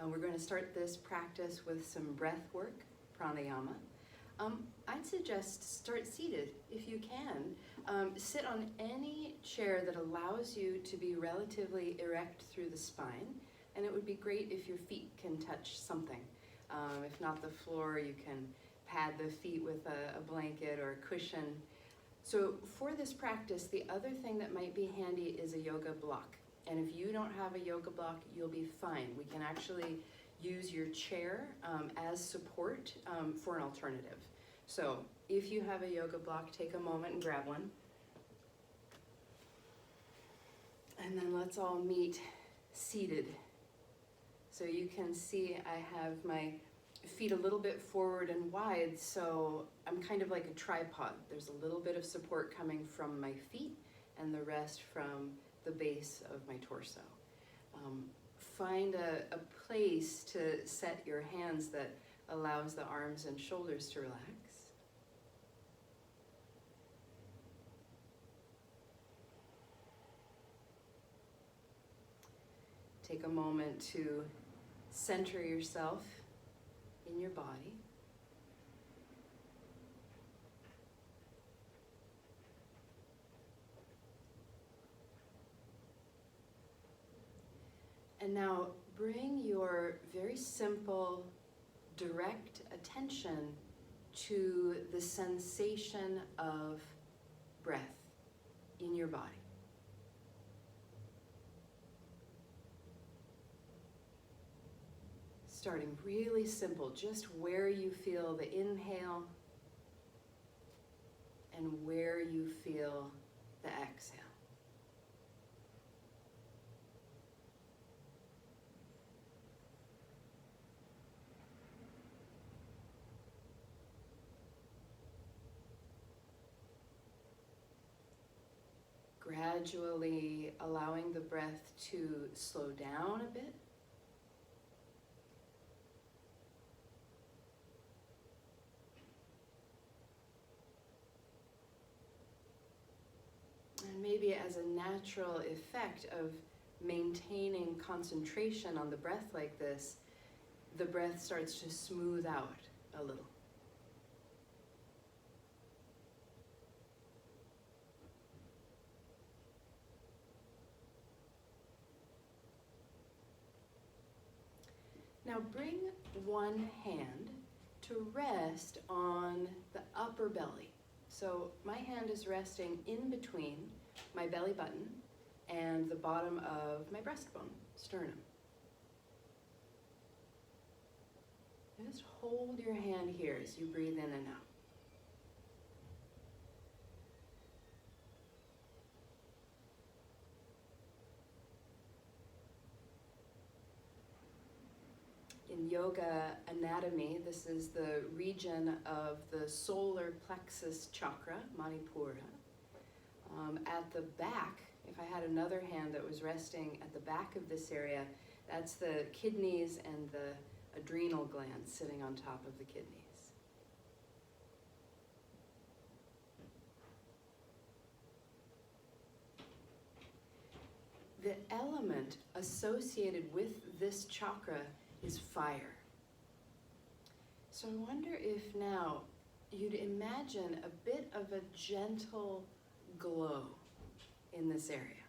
We're going to start this practice with some breath work, pranayama. I'd suggest start seated if you can. Sit on any chair that allows you to be relatively erect through the spine, and it would be great if your feet can touch something. If not the floor, you can pad the feet with a blanket or a cushion. So for this practice, the other thing that might be handy is a yoga block. And if you don't have a yoga block, you'll be fine. We can actually use your chair as support for an alternative. So if you have a yoga block, take a moment and grab one. And then let's all meet seated. So you can see I have my feet a little bit forward and wide, so I'm kind of like a tripod. There's a little bit of support coming from my feet and the rest from the base of my torso. Find a place to set your hands that allows the arms and shoulders to relax. Take a moment to center yourself in your body. And now bring your very simple, direct attention to the sensation of breath in your body. Starting really simple, just where you feel the inhale and where you feel the exhale. Gradually allowing the breath to slow down a bit. And maybe as a natural effect of maintaining concentration on the breath like this, the breath starts to smooth out a little. Now bring one hand to rest on the upper belly. So my hand is resting in between my belly button and the bottom of my breastbone, sternum. Just hold your hand here as you breathe in and out. In yoga anatomy, this is the region of the solar plexus chakra, Manipura. At the back, if I had another hand that was resting at the back of this area, that's the kidneys and the adrenal glands sitting on top of the kidneys. The element associated with this chakra is fire. So I wonder if now you'd imagine a bit of a gentle glow in this area.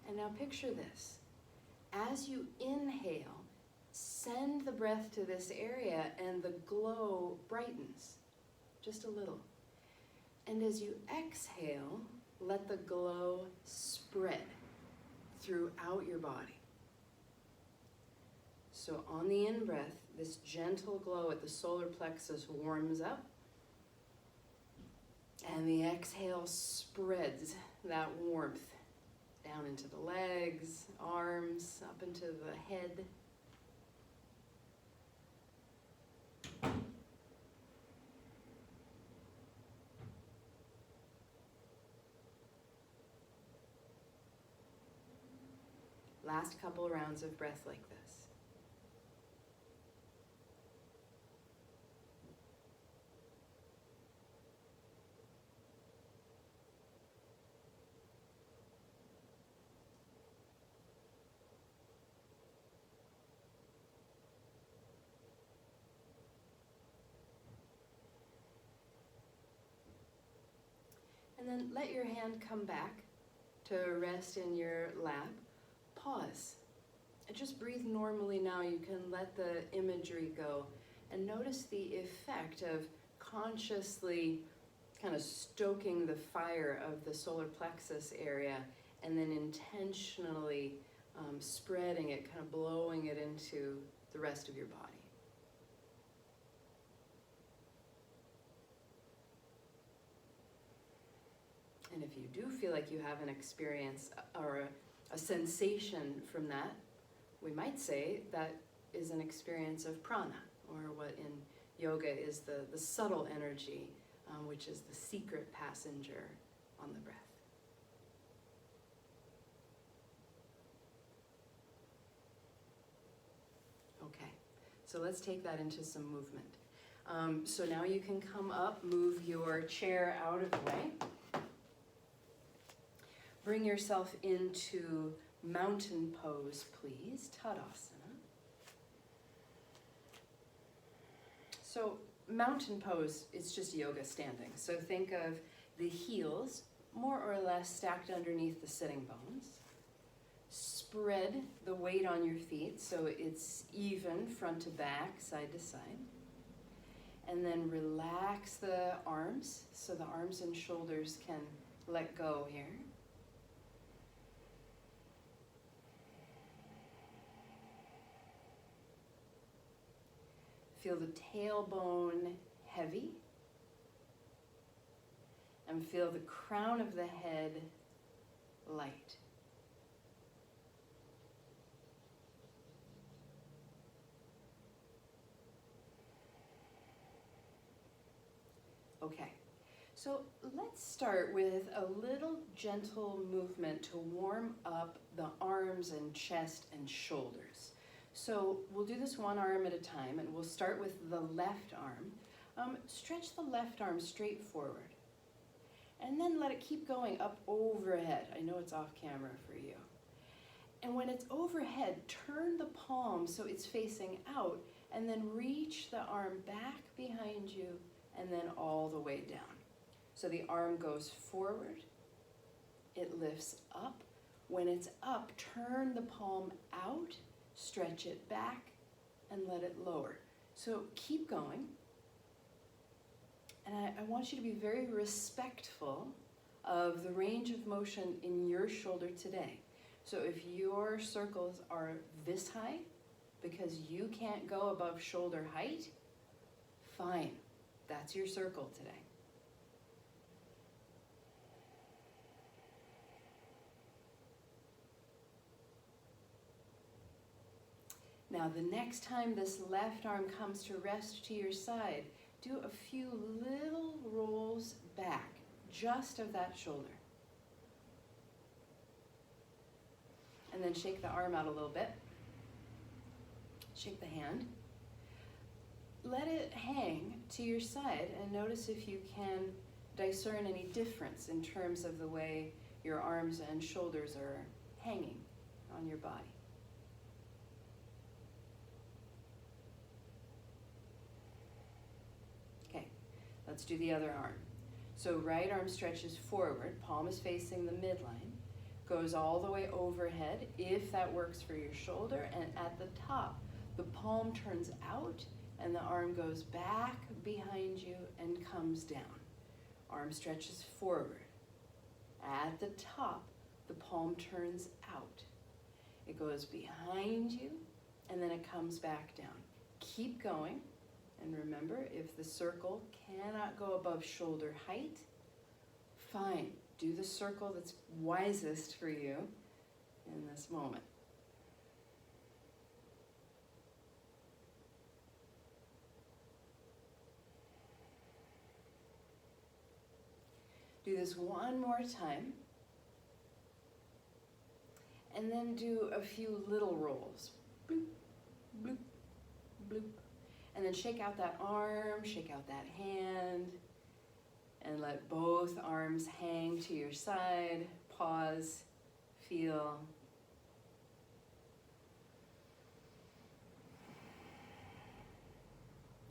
And now picture this. As you inhale, send the breath to this area and the glow brightens just a little. And as you exhale, let the glow spread throughout your body. So on the in-breath, this gentle glow at the solar plexus warms up. And the exhale spreads that warmth down into the legs, arms, up into the head. Last couple rounds of breath like this. And then let your hand come back to rest in your lap. Pause. And just breathe normally now. You can let the imagery go. And notice the effect of consciously kind of stoking the fire of the solar plexus area and then intentionally spreading it, kind of blowing it into the rest of your body. And if you do feel like you have an experience or a sensation from that, we might say that is an experience of prana, or what in yoga is the subtle energy, which is the secret passenger on the breath. Okay, so let's take that into some movement. So now you can come up, move your chair out of the way. Bring yourself into mountain pose, please, Tadasana. So mountain pose is just yoga standing. So think of the heels more or less stacked underneath the sitting bones. Spread the weight on your feet so it's even front to back, side to side. And then relax the arms so the arms and shoulders can let go here. Feel the tailbone heavy, and feel the crown of the head light. Okay, so let's start with a little gentle movement to warm up the arms and chest and shoulders. So we'll do this one arm at a time, and we'll start with the left arm. Stretch the left arm straight forward, and then let it keep going up overhead. I know it's off camera for you. And when it's overhead, turn the palm so it's facing out, and then reach the arm back behind you, and then all the way down. So the arm goes forward, it lifts up. When it's up, turn the palm out, stretch it back, and let it lower. So keep going. And I want you to be very respectful of the range of motion in your shoulder today. So if your circles are this high, because you can't go above shoulder height, fine, that's your circle today. Now the next time this left arm comes to rest to your side, do a few little rolls back, just of that shoulder. And then shake the arm out a little bit. Shake the hand. Let it hang to your side, and notice if you can discern any difference in terms of the way your arms and shoulders are hanging on your body. Let's do the other arm. So right arm stretches forward, palm is facing the midline, goes all the way overhead, if that works for your shoulder, and at the top, the palm turns out and the arm goes back behind you and comes down. Arm stretches forward. At the top, the palm turns out. It goes behind you and then it comes back down. Keep going. And remember, if the circle cannot go above shoulder height, fine, do the circle that's wisest for you in this moment. Do this one more time, and then do a few little rolls. Bloop, bloop, bloop. And then shake out that arm, shake out that hand, and let both arms hang to your side. Pause, feel.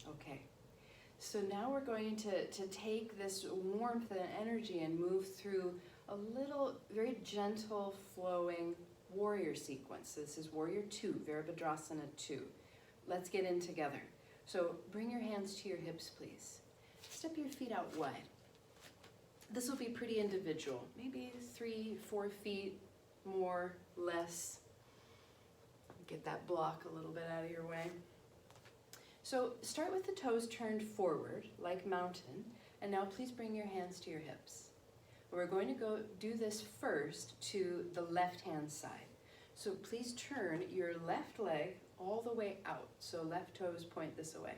Okay, So now we're going to take this warmth and energy and move through a little, very gentle, flowing warrior sequence. So this is Warrior 2, Virabhadrasana 2. Let's get in together. So bring your hands to your hips, please. Step your feet out wide. This will be pretty individual, maybe 3-4 feet, more, less. Get that block a little bit out of your way. So start with the toes turned forward, like mountain, and now please bring your hands to your hips. We're going to go do this first to the left-hand side. So please turn your left leg all the way out, so left toes point this away.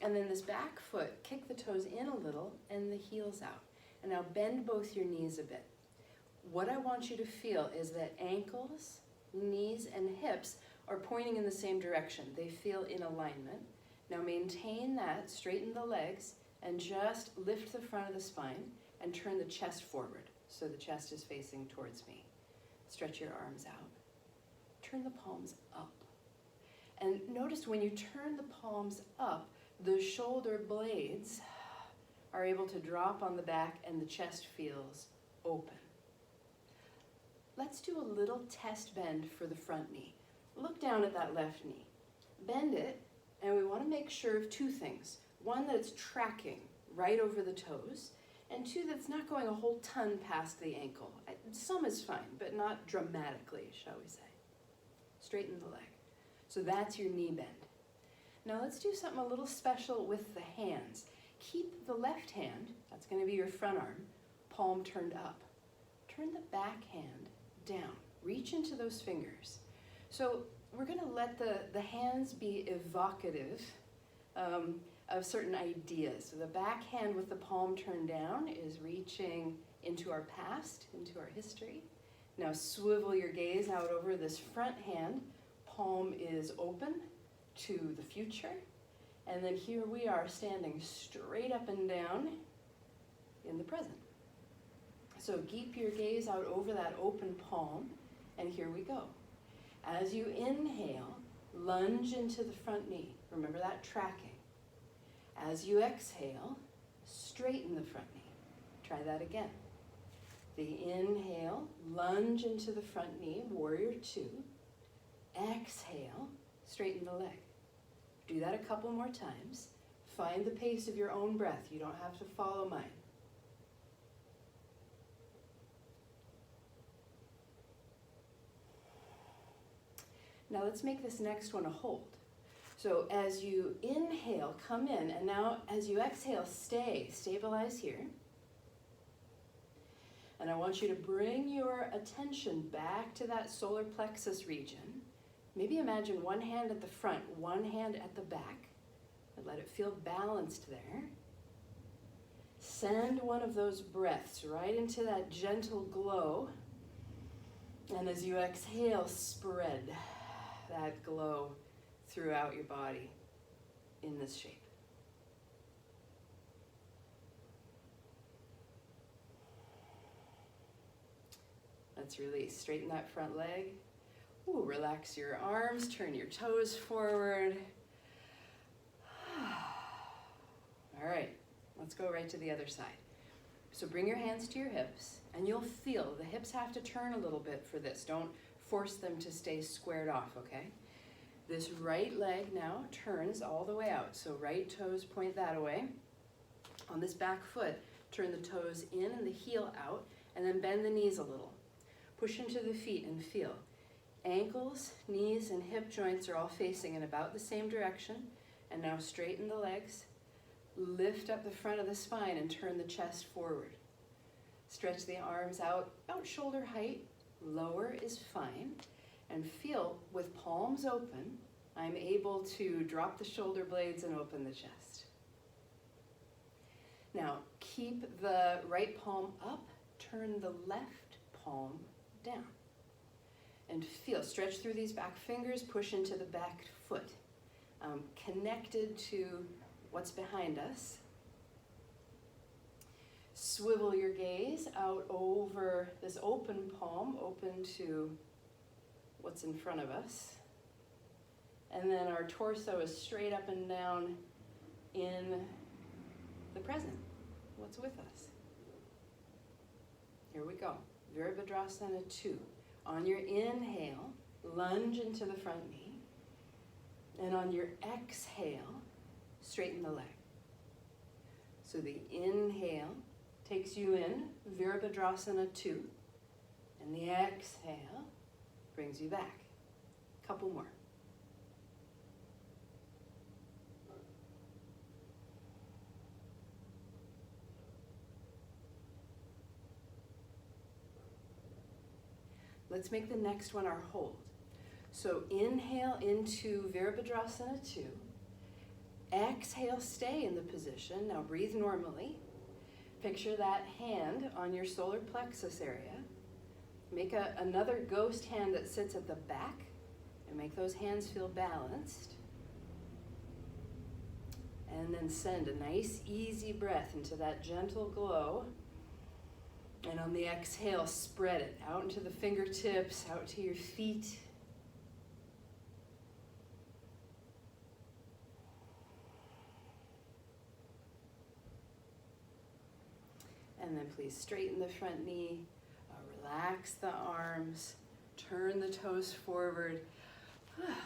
And then this back foot, kick the toes in a little and the heels out. And now bend both your knees a bit. What I want you to feel is that ankles, knees, and hips are pointing in the same direction. They feel in alignment. Now maintain that, straighten the legs, and just lift the front of the spine and turn the chest forward so the chest is facing towards me. Stretch your arms out. Turn the palms up. And notice when you turn the palms up, the shoulder blades are able to drop on the back and the chest feels open. Let's do a little test bend for the front knee. Look down at that left knee. Bend it, and we want to make sure of two things. One, that it's tracking right over the toes, and two, that it's not going a whole ton past the ankle. Some is fine, but not dramatically, shall we say. Straighten the leg. So that's your knee bend. Now let's do something a little special with the hands. Keep the left hand, that's going to be your front arm, palm turned up. Turn the back hand down. Reach into those fingers. So we're going to let the hands be evocative of certain ideas. So the back hand with the palm turned down is reaching into our past, into our history. Now swivel your gaze out over this front hand. Palm is open to the future. And then here we are standing straight up and down in the present. So keep your gaze out over that open palm, and here we go. As you inhale, lunge into the front knee. Remember that tracking. As you exhale, straighten the front knee. Try that again. The inhale, lunge into the front knee, Warrior 2. Exhale, straighten the leg. Do that a couple more times. Find the pace of your own breath. You don't have to follow mine. Now let's make this next one a hold. So as you inhale, come in, and now as you exhale, stabilize here. And I want you to bring your attention back to that solar plexus region. Maybe imagine one hand at the front, one hand at the back, and let it feel balanced there. Send one of those breaths right into that gentle glow. And as you exhale, spread that glow throughout your body in this shape. Let's release. Straighten that front leg. Ooh, relax your arms, turn your toes forward. All right, let's go right to the other side. So bring your hands to your hips, and you'll feel the hips have to turn a little bit for this. Don't force them to stay squared off, okay? This right leg now turns all the way out. So right toes point that away. On this back foot, turn the toes in and the heel out, and then bend the knees a little. Push into the feet and feel. Ankles, knees, and hip joints are all facing in about the same direction. And now straighten the legs. Lift up the front of the spine and turn the chest forward. Stretch the arms out about shoulder height. Lower is fine. And feel, with palms open, I'm able to drop the shoulder blades and open the chest. Now, keep the right palm up. Turn the left palm down. And feel, stretch through these back fingers, push into the back foot. Connected to what's behind us. Swivel your gaze out over this open palm, open to what's in front of us. And then our torso is straight up and down in the present. What's with us? Here we go. Virabhadrasana 2. On your inhale, lunge into the front knee. And on your exhale, straighten the leg. So the inhale takes you in, Virabhadrasana 2. And the exhale brings you back. Couple more. Let's make the next one our hold. So inhale into Virabhadrasana 2. Exhale, stay in the position. Now breathe normally. Picture that hand on your solar plexus area. Make another ghost hand that sits at the back and make those hands feel balanced. And then send a nice easy breath into that gentle glow. And on the exhale, spread it out into the fingertips, out to your feet. And then please straighten the front knee, relax the arms, turn the toes forward,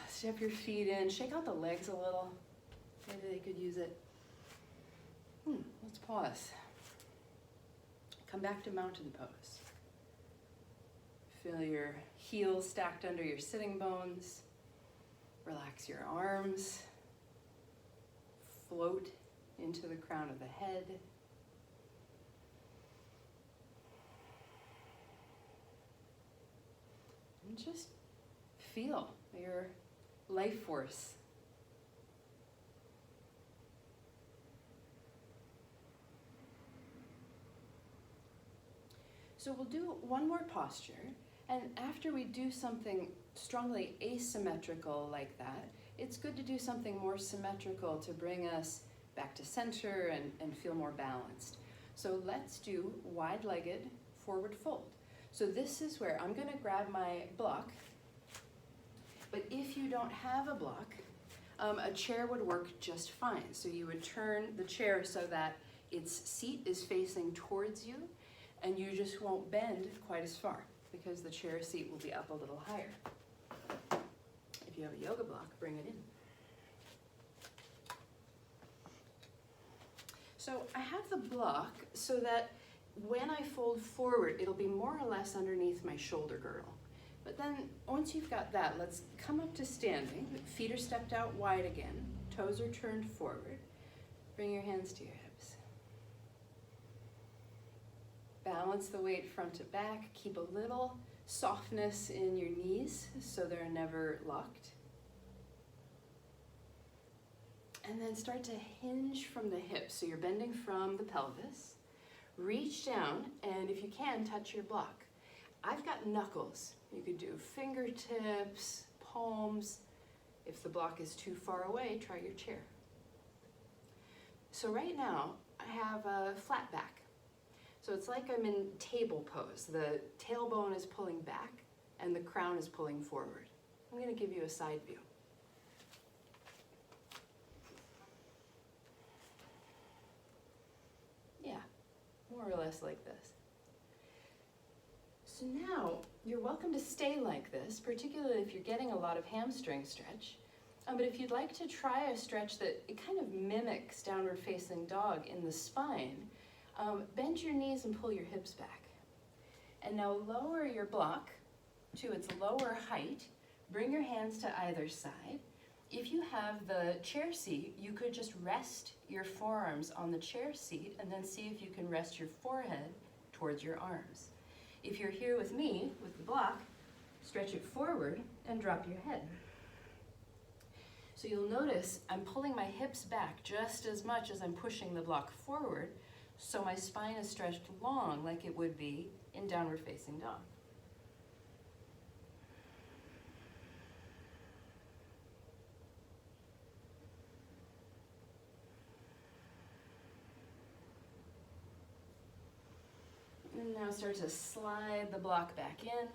step your feet in, shake out the legs a little. Maybe they could use it. Let's pause. Come back to mountain pose. Feel your heels stacked under your sitting bones. Relax your arms. Float into the crown of the head. And just feel your life force. So we'll do one more posture, and after we do something strongly asymmetrical like that, it's good to do something more symmetrical to bring us back to center and feel more balanced. So let's do wide-legged forward fold. So this is where I'm going to grab my block, but if you don't have a block, a chair would work just fine. So you would turn the chair so that its seat is facing towards you, and you just won't bend quite as far because the chair seat will be up a little higher. If you have a yoga block, bring it in. So I have the block so that when I fold forward, it'll be more or less underneath my shoulder girdle. But then once you've got that, let's come up to standing. Feet are stepped out wide again. Toes are turned forward. Bring your hands to your hips. Balance the weight front to back. Keep a little softness in your knees so they're never locked. And then start to hinge from the hips. So you're bending from the pelvis. Reach down, and if you can, touch your block. I've got knuckles. You could do fingertips, palms. If the block is too far away, try your chair. So right now, I have a flat back. So it's like I'm in table pose. The tailbone is pulling back, and the crown is pulling forward. I'm going to give you a side view. Yeah, more or less like this. So now, you're welcome to stay like this, particularly if you're getting a lot of hamstring stretch. But if you'd like to try a stretch that it kind of mimics downward facing dog in the spine, bend your knees and pull your hips back. And now lower your block to its lower height. Bring your hands to either side. If you have the chair seat, you could just rest your forearms on the chair seat and then see if you can rest your forehead towards your arms. If you're here with me, with the block, stretch it forward and drop your head. So you'll notice I'm pulling my hips back just as much as I'm pushing the block forward, so my spine is stretched long like it would be in downward facing dog. And now start to slide the block back in.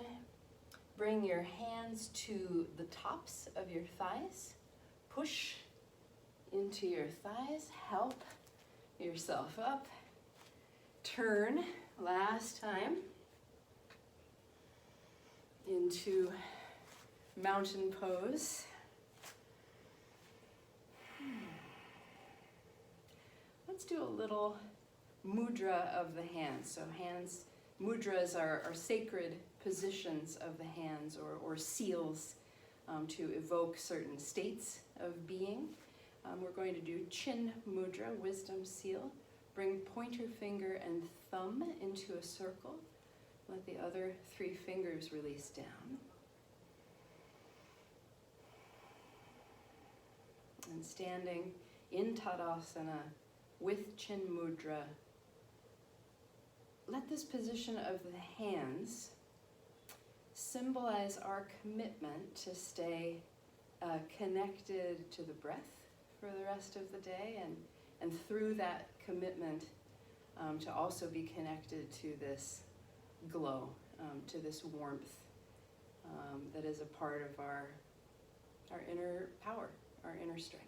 Bring your hands to the tops of your thighs. Push into your thighs. Help yourself up. Turn, last time, into mountain pose. Let's do a little mudra of the hands. So hands, mudras are sacred positions of the hands, or seals to evoke certain states of being. We're going to do chin mudra, wisdom seal. Bring pointer finger and thumb into a circle. Let the other 3 fingers release down. And standing in Tadasana with chin mudra, let this position of the hands symbolize our commitment to stay connected to the breath for the rest of the day, and through that commitment to also be connected to this glow, to this warmth that is a part of our inner power, our inner strength.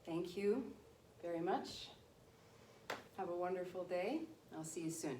Thank you very much. Have a wonderful day. I'll see you soon.